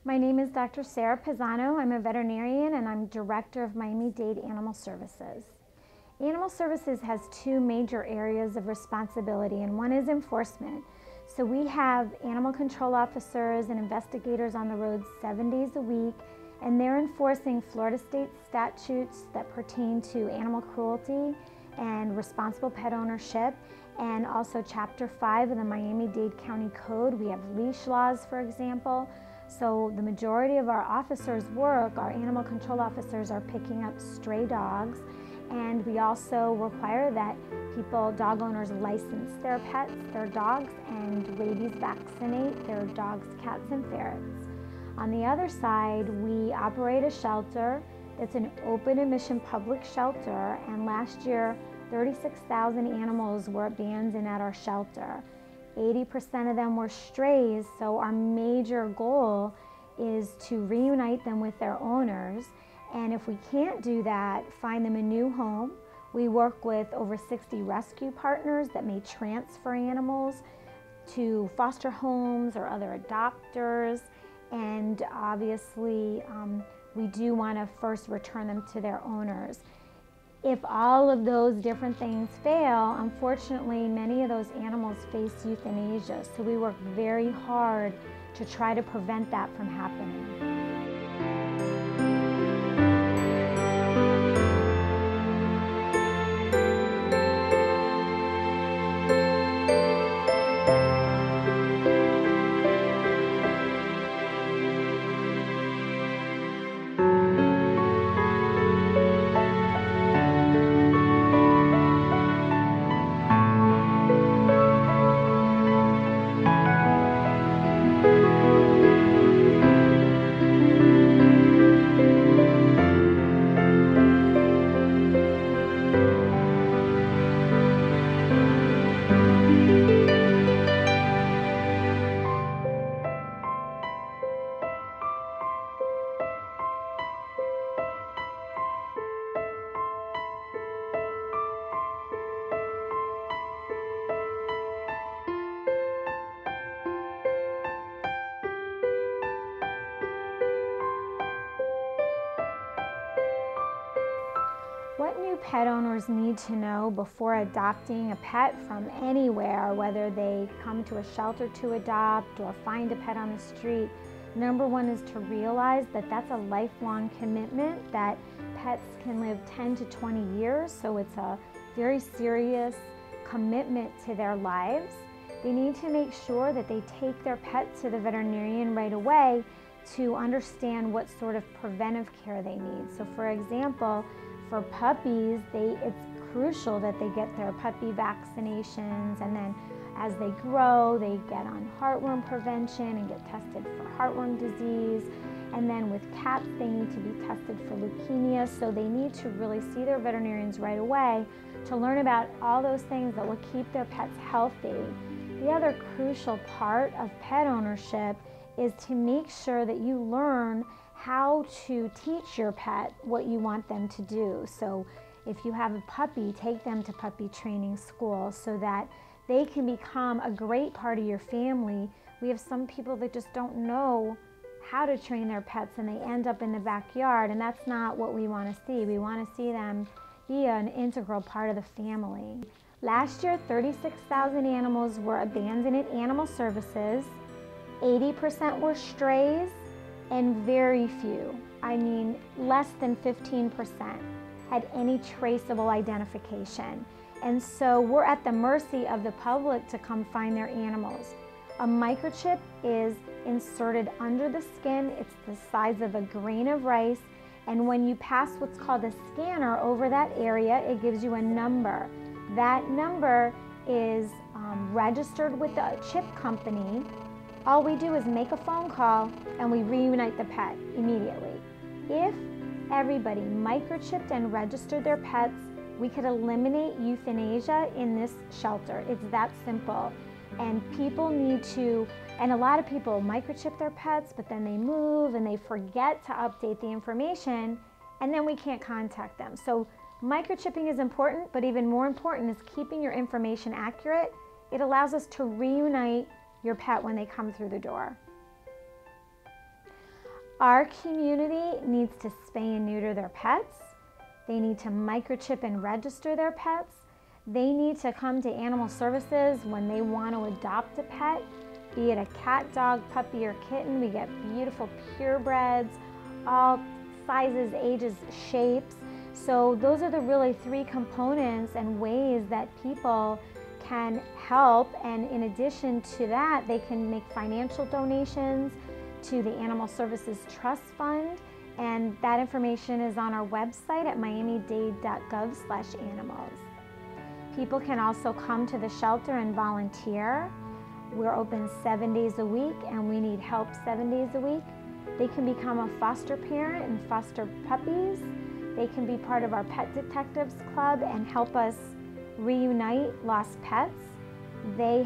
My name is Dr. Sarah Pisano. I'm a veterinarian and I'm Director of Miami-Dade Animal Services. Animal Services has two major areas of responsibility, and one is enforcement. So we have animal control officers and investigators on the road 7 days a week, and they're enforcing Florida state statutes that pertain to animal cruelty and responsible pet ownership, and also Chapter 5 of the Miami-Dade County Code. We have leash laws, for example. So the majority of our officers' work, our animal control officers, are picking up stray dogs, and we also require that dog owners license their pets, their dogs, and rabies vaccinate their dogs, cats, and ferrets. On the other side, we operate a shelter that's an open admission public shelter, and last year 36,000 animals were abandoned at our shelter. 80% of them were strays, so our major goal is to reunite them with their owners, and if we can't do that, find them a new home. We work with over 60 rescue partners that may transfer animals to foster homes or other adopters, and obviously we do want to first return them to their owners. If all of those different things fail, unfortunately, many of those animals face euthanasia. So we work very hard to try to prevent that from happening. What new pet owners need to know before adopting a pet from anywhere, whether they come to a shelter to adopt or find a pet on the street? Number one is to realize that that's a lifelong commitment, that pets can live 10 to 20 years, so it's a very serious commitment to their lives. They need to make sure that they take their pet to the veterinarian right away to understand what sort of preventive care they need. So for example, for puppies, it's crucial that they get their puppy vaccinations, and then as they grow, they get on heartworm prevention and get tested for heartworm disease. And then with cats, they need to be tested for leukemia, so they need to really see their veterinarians right away to learn about all those things that will keep their pets healthy. The other crucial part of pet ownership is to make sure that you learn how to teach your pet what you want them to do. So if you have a puppy, take them to puppy training school so that they can become a great part of your family. We have some people that just don't know how to train their pets and they end up in the backyard, and that's not what we want to see. We want to see them be an integral part of the family. Last year, 36,000 animals were abandoned at Animal Services. 80% were strays, and very few, I mean less than 15%, had any traceable identification. And so we're at the mercy of the public to come find their animals. A microchip is inserted under the skin. It's the size of a grain of rice, and when you pass what's called a scanner over that area, it gives you a number. That number is registered with the chip company. All we do is make a phone call and we reunite the pet immediately. If everybody microchipped and registered their pets, we could eliminate euthanasia in this shelter. It's that simple. And people need to, and a lot of people microchip their pets, but then they move and they forget to update the information, and then we can't contact them. So microchipping is important, but even more important is keeping your information accurate. It allows us to reunite your pet when they come through the door. Our community needs to spay and neuter their pets. They need to microchip and register their pets. They need to come to Animal Services when they want to adopt a pet, be it a cat, dog, puppy, or kitten. We get beautiful purebreds, all sizes, ages, shapes. So those are the really three components and ways that people can help. And in addition to that, they can make financial donations to the Animal Services Trust Fund. And that information is on our website at miami-dade.gov/animals. People can also come to the shelter and volunteer. We're open 7 days a week and we need help 7 days a week. They can become a foster parent and foster puppies. They can be part of our Pet Detectives Club and help us reunite lost pets. They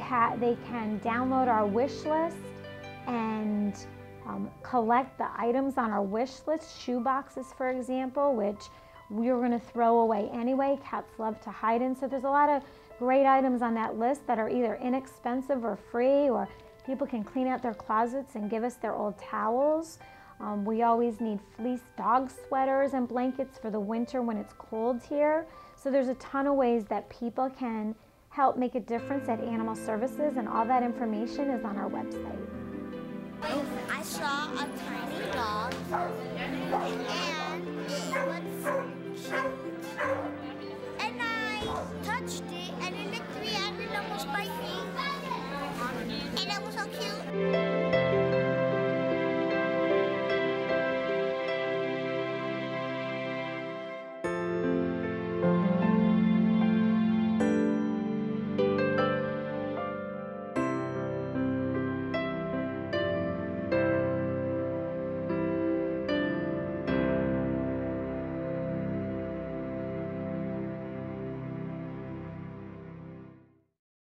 can download our wish list and collect the items on our wish list, shoe boxes, for example, which we're going to throw away anyway. Cats love to hide in. So there's a lot of great items on that list that are either inexpensive or free, or people can clean out their closets and give us their old towels. We always need fleece dog sweaters and blankets for the winter when it's cold here. So there's a ton of ways that people can help make a difference at Animal Services, and all that information is on our website. I saw a tiny dog and it was cute.